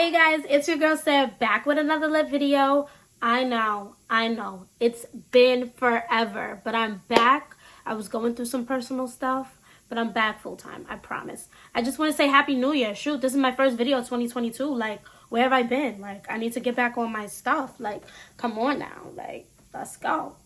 Hey guys, it's your girl Seb back with another lit video. I know, it's been forever, but I'm back. I was going through some personal stuff, but I'm back full time, I promise. I just want to say Happy New Year. Shoot, this is my first video of 2022. Like, where have I been? Like, I need to get back on my stuff. Like, come on now. Like, let's go.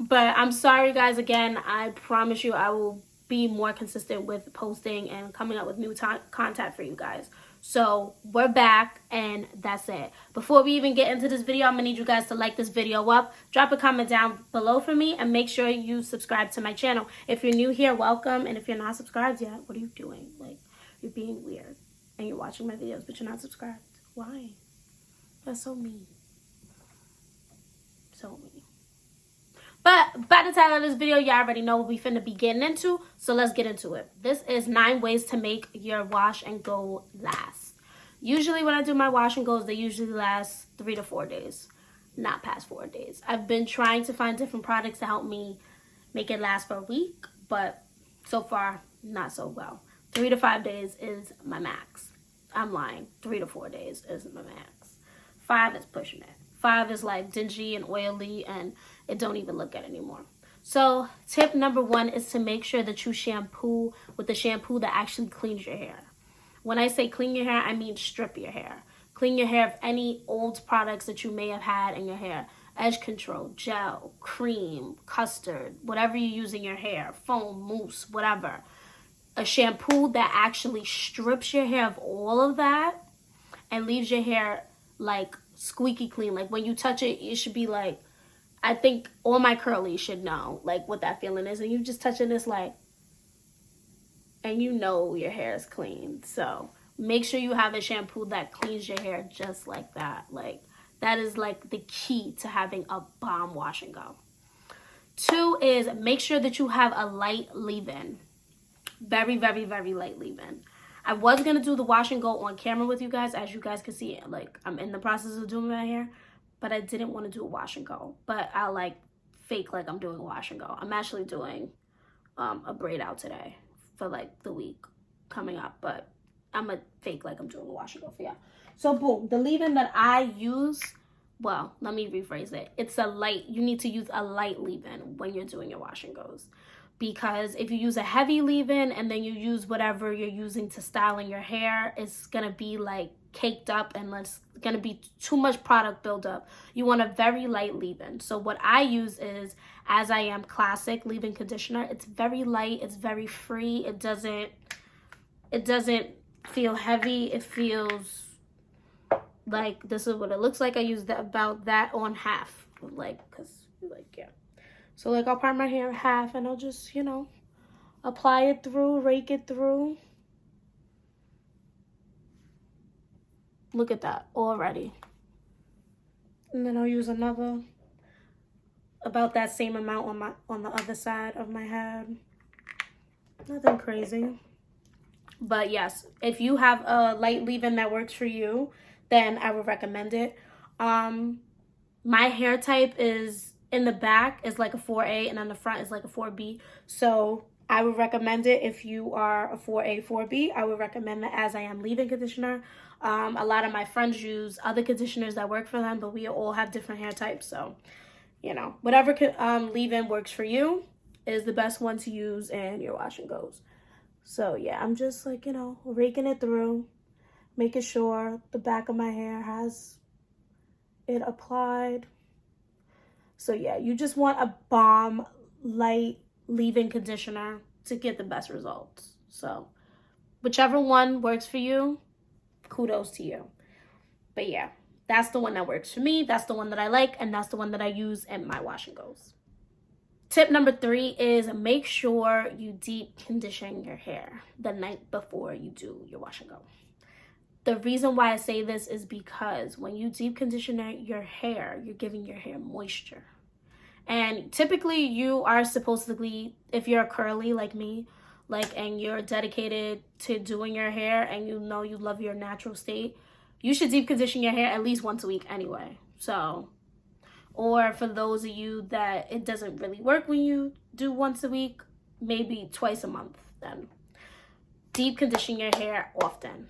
But I'm sorry guys again. I promise you I will be more consistent with posting and coming up with new content for you guys. So we're back, and that's it. Before we even get into this video, I'm gonna need you guys to like this video up, drop a comment down below for me, and make sure you subscribe to my channel. If you're new here, welcome, and if you're not subscribed yet, what are you doing? Like, you're being weird and you're watching my videos but you're not subscribed. Why? That's so mean. So mean. But by the title of this video, y'all already know what we finna be getting into, so let's get into it. This is 9 ways to make your wash and go last. Usually when I do my wash and goes, they usually last 3 to 4 days, not past 4 days. I've been trying to find different products to help me make it last for a week, but so far, not so well. 3 to 5 days is my max. I'm lying. 3 to 4 days is my max. 5 is pushing it. 5 is like dingy and oily, and it don't even look good anymore. So tip number 1 is to make sure that you shampoo with the shampoo that actually cleans your hair. When I say clean your hair, I mean strip your hair. Clean your hair of any old products that you may have had in your hair. Edge control, gel, cream, custard, whatever you use in your hair, foam, mousse, whatever. A shampoo that actually strips your hair of all of that and leaves your hair like squeaky clean. Like when you touch it, it should be like, I think all my curlies should know like what that feeling is, and you just touching this like, and you know your hair is clean. So make sure you have a shampoo that cleans your hair just like that. Like, that is like the key to having a bomb wash and go. 2 is make sure that you have a light leave-in. Very, very, very light leave-in. I was going to do the wash and go on camera with you guys. As you guys can see, like, I'm in the process of doing my hair, but I didn't want to do a wash and go. But I'll like fake like I'm doing a wash and go. I'm actually doing a braid out today for like the week coming up, but I'm gonna fake like I'm doing a wash and go for y'all. So boom, the leave-in that I use, well, let me rephrase it. It's a light, you need to use a light leave-in when you're doing your wash and goes. Because if you use a heavy leave-in and then you use whatever you're using to style in your hair, it's gonna be like caked up and it's gonna be too much product buildup. You want a very light leave-in. So what I use is As I Am Classic leave-in conditioner. It's very light, it's very free. It doesn't feel heavy. It feels like this is what it looks like. I use about that on half, like, cause like, yeah. So like I'll part my hair in half and I'll just, you know, apply it through, rake it through. Look at that already. And then I'll use another about that same amount on the other side of my head. Nothing crazy. But yes, if you have a light leave-in that works for you, then I would recommend it. My hair type is, in the back is like a 4A and on the front is like a 4B. So I would recommend it if you are a 4A, 4B. I would recommend the As I Am leave-in conditioner. A lot of my friends use other conditioners that work for them, but we all have different hair types. So, you know, whatever leave-in works for you is the best one to use in your wash and goes. So yeah, I'm just like, you know, raking it through, making sure the back of my hair has it applied. So yeah, you just want a bomb light leave-in conditioner to get the best results. So whichever one works for you, kudos to you. But yeah, that's the one that works for me. That's the one that I like, and that's the one that I use in my wash and goes. Tip number 3 is make sure you deep condition your hair the night before you do your wash and go. The reason why I say this is because when you deep condition your hair, you're giving your hair moisture. And typically you are supposed to be, if you're curly like me, like, and you're dedicated to doing your hair and you know you love your natural state, you should deep condition your hair at least once a week anyway. So, or for those of you that it doesn't really work when you do once a week, maybe twice a month then. Deep condition your hair often.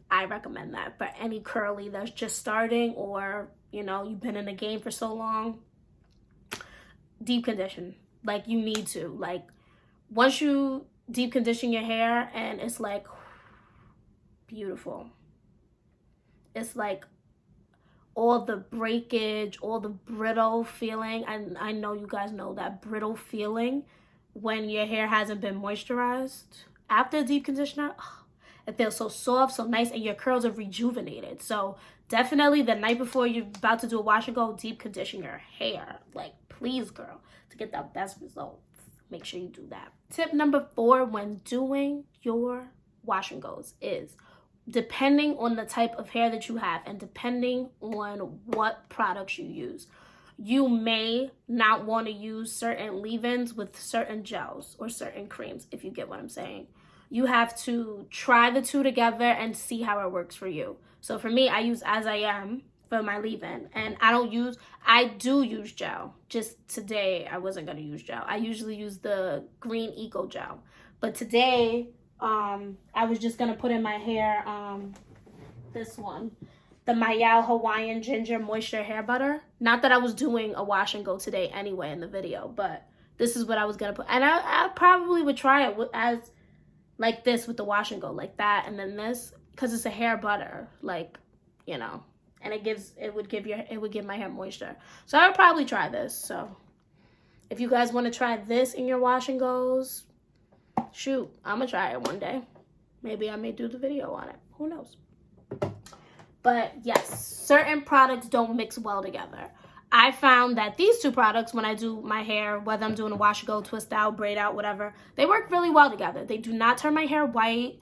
I recommend that. For any curly that's just starting, or, you know, you've been in the game for so long, deep condition. Like, you need to. Like, once you deep condition your hair, and it's like beautiful. It's like all the breakage, all the brittle feeling. And I know you guys know that brittle feeling when your hair hasn't been moisturized. After a deep conditioner, it feels so soft, so nice, and your curls are rejuvenated. So definitely the night before you're about to do a wash and go, deep condition your hair. Like, please, girl, to get the best results, make sure you do that. Tip number 4 when doing your wash and goes is, depending on the type of hair that you have and depending on what products you use, you may not want to use certain leave-ins with certain gels or certain creams, if you get what I'm saying. You have to try the two together and see how it works for you. So for me, I use As I Am for my leave-in, and I do use gel. Just today, I wasn't going to use gel. I usually use the green Eco Gel. But today, I was just going to put in my hair this one, the Mayal Hawaiian Ginger Moisture Hair Butter. Not that I was doing a wash and go today anyway in the video, but this is what I was going to put. And I probably would try it as like this with the wash and go, like that, and then this, because it's a hair butter, like, you know, and it would give my hair moisture. So I would probably try this. So if you guys want to try this in your wash and goes, shoot, I'm gonna try it one day. Maybe I may do the video on it. Who knows? But yes, certain products don't mix well together. I found that these two products, when I do my hair, whether I'm doing a wash and go, twist out, braid out, whatever, they work really well together. They do not turn my hair white.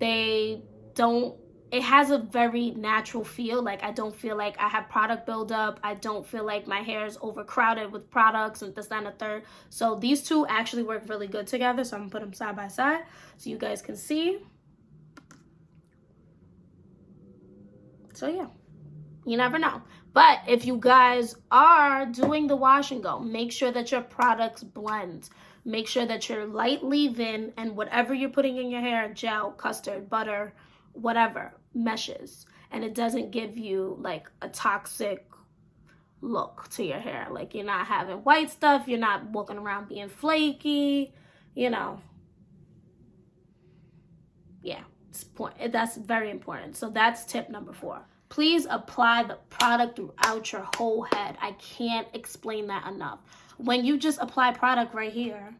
It has a very natural feel. Like, I don't feel like I have product buildup. I don't feel like my hair is overcrowded with products and this, that, and the third. So these two actually work really good together. So I'm gonna put them side by side so you guys can see. So yeah, you never know. But if you guys are doing the wash and go, make sure that your products blend. Make sure that your light leave-in and whatever you're putting in your hair, gel, custard, butter, whatever, meshes. And it doesn't give you like a toxic look to your hair. Like, you're not having white stuff. You're not walking around being flaky, you know. Yeah, that's very important. So that's tip number 4. Please apply the product throughout your whole head. I can't explain that enough. When you just apply product right here,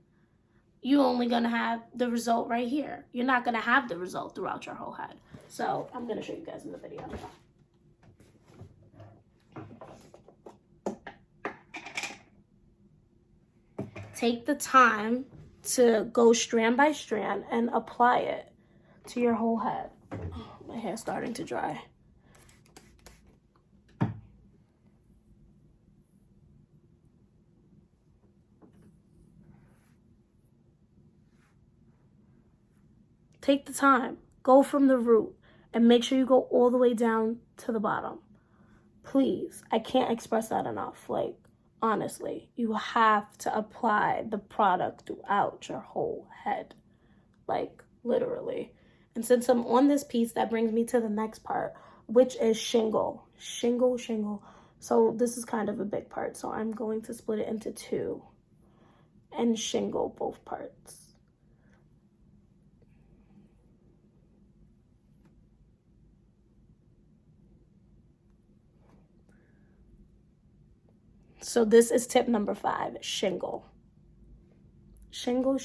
you're only going to have the result right here. You're not going to have the result throughout your whole head. So I'm going to show you guys in the video. Take the time to go strand by strand and apply it to your whole head. Oh, my hair's starting to dry. Take the time. Go from the root and make sure you go all the way down to the bottom. Please, I can't express that enough. Like, honestly, you have to apply the product throughout your whole head. Like, literally. And since I'm on this piece, that brings me to the next part, which is shingle. Shingle. So this is kind of a big part. So I'm going to split it into 2 and shingle both parts. So this is tip number 5, shingle. Shingle.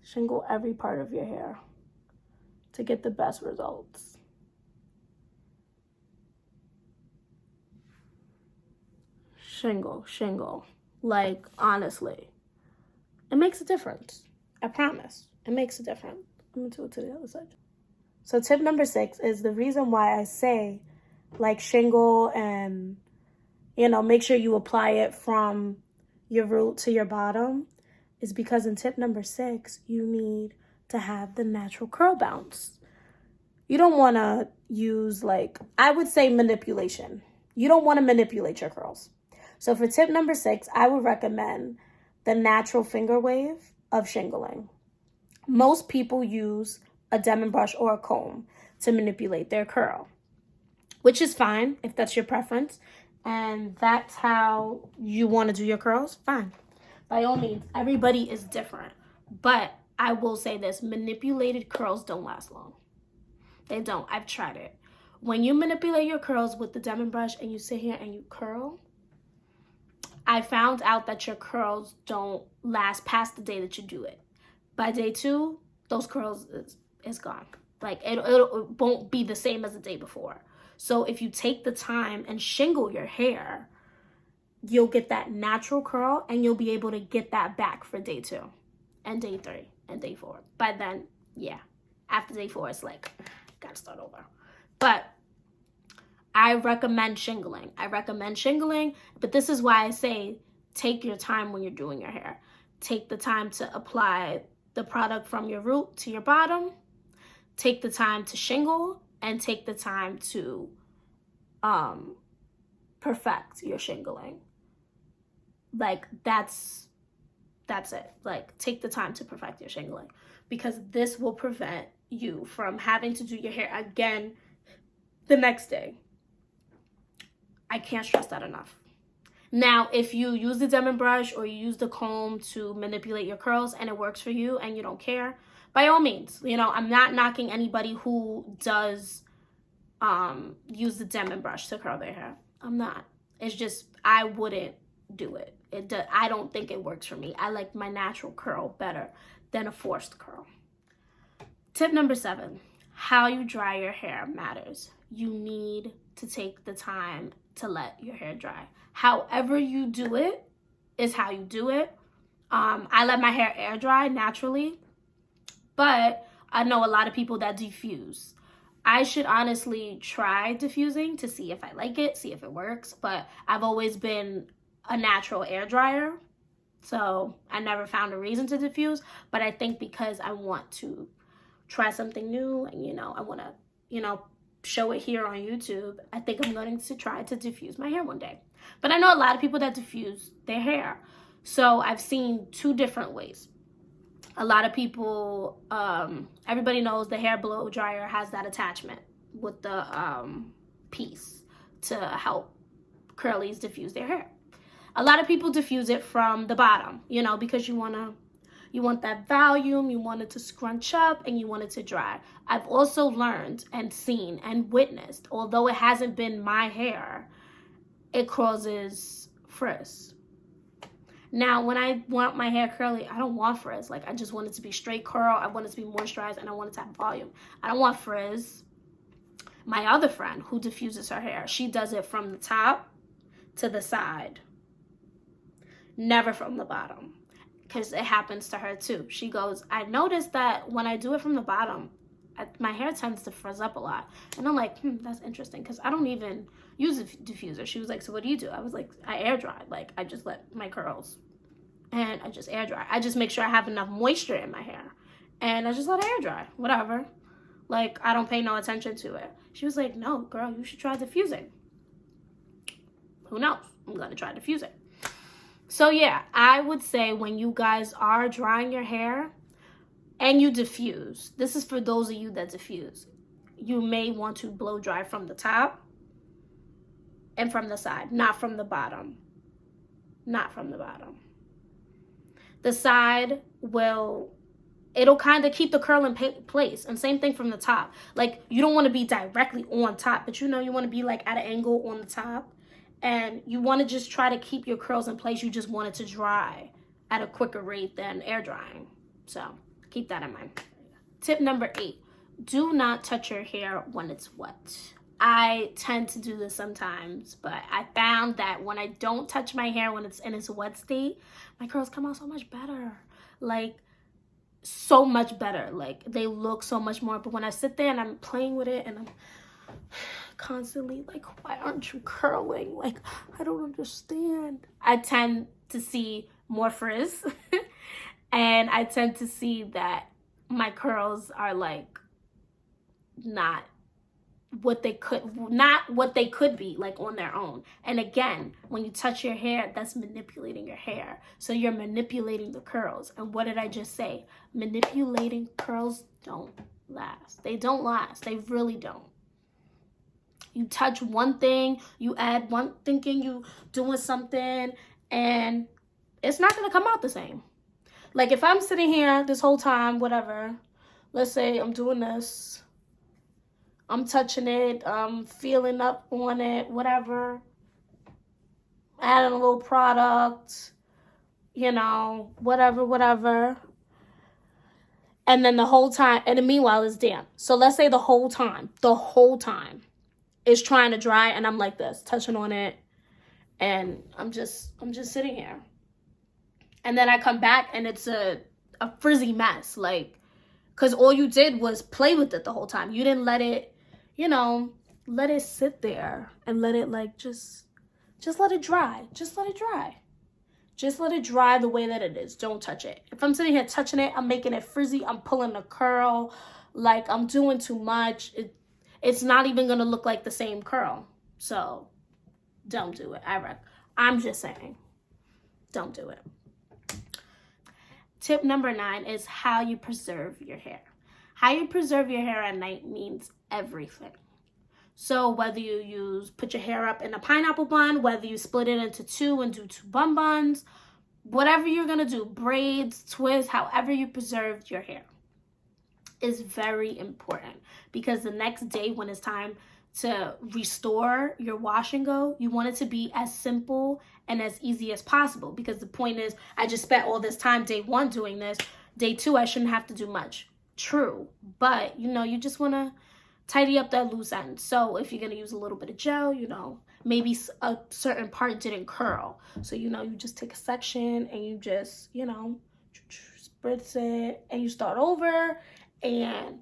Shingle every part of your hair to get the best results. Shingle. Like, honestly, it makes a difference. I promise. It makes a difference. I'm going to do it to the other side. So tip number 6 is the reason why I say, like, shingle and, you know, make sure you apply it from your root to your bottom is because in tip number 6, you need to have the natural curl bounce. You don't want to use, like, I would say manipulation. You don't want to manipulate your curls. So for tip number 6, I would recommend the natural finger wave of shingling. Most people use a Demon brush or a comb to manipulate their curl, which is fine if that's your preference and that's how you want to do your curls, fine. By all means, everybody is different. But I will say this, manipulated curls don't last long. They don't. I've tried it. When you manipulate your curls with the Demon brush and you sit here and you curl, I found out that your curls don't last past the day that you do it. By day 2, those curls is gone. Like it won't be the same as the day before. So if you take the time and shingle your hair, you'll get that natural curl and you'll be able to get that back for day 2 and day 3 and day 4. By then, yeah, after day 4, it's like, gotta start over. But I recommend shingling. But this is why I say take your time when you're doing your hair. Take the time to apply the product from your root to your bottom. Take the time to shingle and take the time to perfect your shingling. Like that's it. Like take the time to perfect your shingling because this will prevent you from having to do your hair again the next day. I can't stress that enough. Now, if you use the Demon brush or you use the comb to manipulate your curls and it works for you and you don't care, by all means, I'm not knocking anybody who does use the Demon brush to curl their hair. I'm not. It's just I wouldn't do it. I don't think it works for me. I like my natural curl better than a forced curl. Tip number 7, how you dry your hair matters. You need to take the time to let your hair dry. However you do it is how you do it. I let my hair air dry naturally, but I know a lot of people that diffuse. I should honestly try diffusing to see if I like it, see if it works, but I've always been a natural air dryer, so I never found a reason to diffuse. But I think because I want to try something new and I want to show it here on YouTube, I think I'm going to try to diffuse my hair one day. But I know a lot of people that diffuse their hair, so I've seen 2 different ways. A lot of people, everybody knows the hair blow dryer has that attachment with the piece to help curlies diffuse their hair. A lot of people diffuse it from the bottom, because you want that volume, you want it to scrunch up, and you want it to dry. I've also learned and seen and witnessed, although it hasn't been my hair, it causes frizz. Now, when I want my hair curly, I don't want frizz. Like, I just want it to be straight curl. I want it to be moisturized, and I want it to have volume. I don't want frizz. My other friend who diffuses her hair, she does it from the top to the side, never from the bottom, because it happens to her too. She goes, I noticed that when I do it from the bottom, my hair tends to frizz up a lot. And I'm like, that's interesting, because I don't even use a diffuser. She was like, so what do you do? I was like, I air dry. Like, I just let my curls and I just air dry. I just make sure I have enough moisture in my hair and I just let it air dry, whatever. Like, I don't pay no attention to it. She was like, no, girl, you should try diffusing. Who knows? I'm going to try diffusing. So yeah, I would say when you guys are drying your hair and you diffuse, this is for those of you that diffuse, you may want to blow dry from the top and from the side, not from the bottom. Not from the bottom. The side it'll kind of keep the curl in place. And same thing from the top. Like, you don't want to be directly on top, but you want to be like at an angle on the top. And you want to just try to keep your curls in place. You just want it to dry at a quicker rate than air drying. So keep that in mind. Tip number 8, do not touch your hair when it's wet. I tend to do this sometimes, but I found that when I don't touch my hair when it's in its wet state, my curls come out so much better. Like, so much better. Like, they look so much more. But when I sit there and I'm playing with it and I'm constantly like, why aren't you curling? Like, I don't understand. I tend to see more frizz and I tend to see that my curls are like not not what they could be like on their own. And again, when you touch your hair, that's manipulating your hair. So you're manipulating the curls. And what did I just say? Manipulating curls don't last. They don't last. They really don't. You touch one thing, you add one, thinking you doing something, and it's not going to come out the same. Like if I'm sitting here this whole time, whatever, let's say I'm doing this, I'm touching it, I'm feeling up on it, whatever, adding a little product, you know, whatever. And then the whole time, and then meanwhile it's damp. So let's say the whole time it's trying to dry, and I'm like this, touching on it, and I'm just sitting here. And then I come back and it's a frizzy mess, like, because all you did was play with it the whole time. You didn't let it, you know, let it sit there and let it like just let it dry. Just let it dry. Just let it dry the way that it is. Don't touch it. If I'm sitting here touching it, I'm making it frizzy. I'm pulling a curl. Like I'm doing too much. It's not even going to look like the same curl. So don't do it. I'm just saying. Don't do it. Tip number 9 is how you preserve your hair. How you preserve your hair at night means everything. So whether you put your hair up in a pineapple bun, whether you split it into 2 and do 2 bun buns, whatever you're going to do, braids, twists, however you preserve your hair is very important, because the next day when it's time to restore your wash and go, you want it to be as simple and as easy as possible, because the point is, I just spent all this time day 1 doing this. Day 2, I shouldn't have to do much. True. But, you know, you just want to tidy up that loose end. So if you're going to use a little bit of gel, you know, maybe a certain part didn't curl. So, you know, you just take a section and you just, you know, spritz it and you start over, and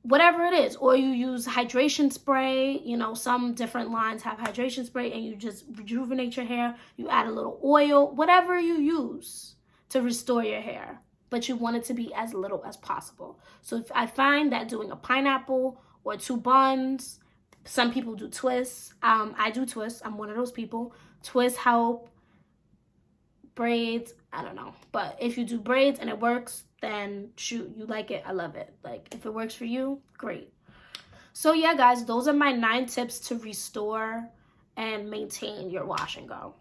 whatever it is. Or you use hydration spray. You know, some different lines have hydration spray, and you just rejuvenate your hair. You add a little oil, whatever you use to restore your hair. But you want it to be as little as possible. So if I find that doing a pineapple or 2 buns, some people do twists. I do twists. I'm one of those people. Twists help. Braids, I don't know. But if you do braids and it works, then shoot, you like it. I love it. Like if it works for you, great. So yeah, guys, those are my 9 tips to restore and maintain your wash and go.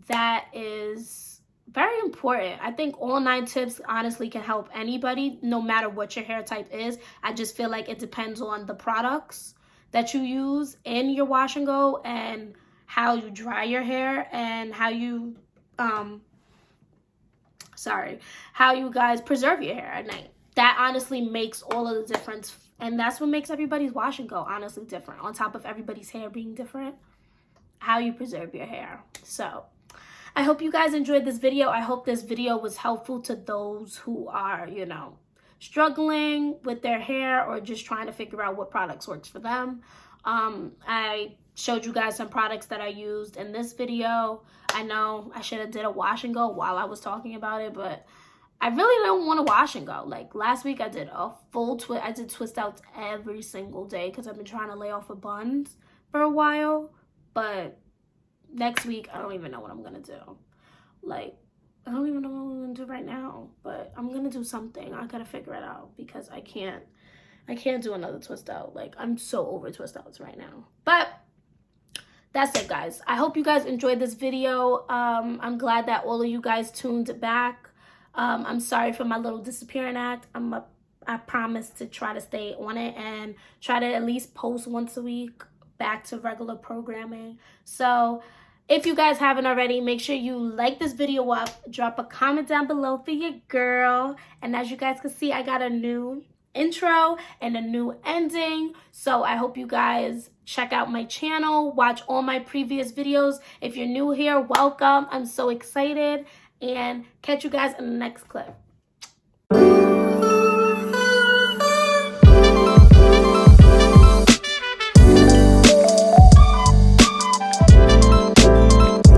That is very important. I think all 9 tips honestly can help anybody, no matter what your hair type is. I just feel like it depends on the products that you use in your wash and go, and how you dry your hair, and how you how you guys preserve your hair at night. That honestly makes all of the difference, and that's what makes everybody's wash and go honestly different. On top of everybody's hair being different, how you preserve your hair. So I hope you guys enjoyed this video. I hope this video was helpful to those who are, you know, struggling with their hair or just trying to figure out what products works for them. I showed you guys some products that I used in this video. I know I should have did a wash and go while I was talking about it, but I really don't want to wash and go. Like last week I did a full twist. I did twist outs every single day because I've been trying to lay off of buns for a while. But next week, I don't even know what I'm going to do. Like, I don't even know what I'm going to do right now, but I'm going to do something. I got to figure it out, because I can't do another twist out. Like, I'm so over twist outs right now. But that's it, guys. I hope you guys enjoyed this video. I'm glad that all of you guys tuned back. I'm sorry for my little disappearing act. I promise to try to stay on it and try to at least post once a week back to regular programming. So if you guys haven't already, make sure you like this video up, drop a comment down below for your girl. And as you guys can see, I got a new intro and a new ending. So I hope you guys check out my channel, watch all my previous videos. If you're new here, welcome. I'm so excited, and catch you guys in the next clip.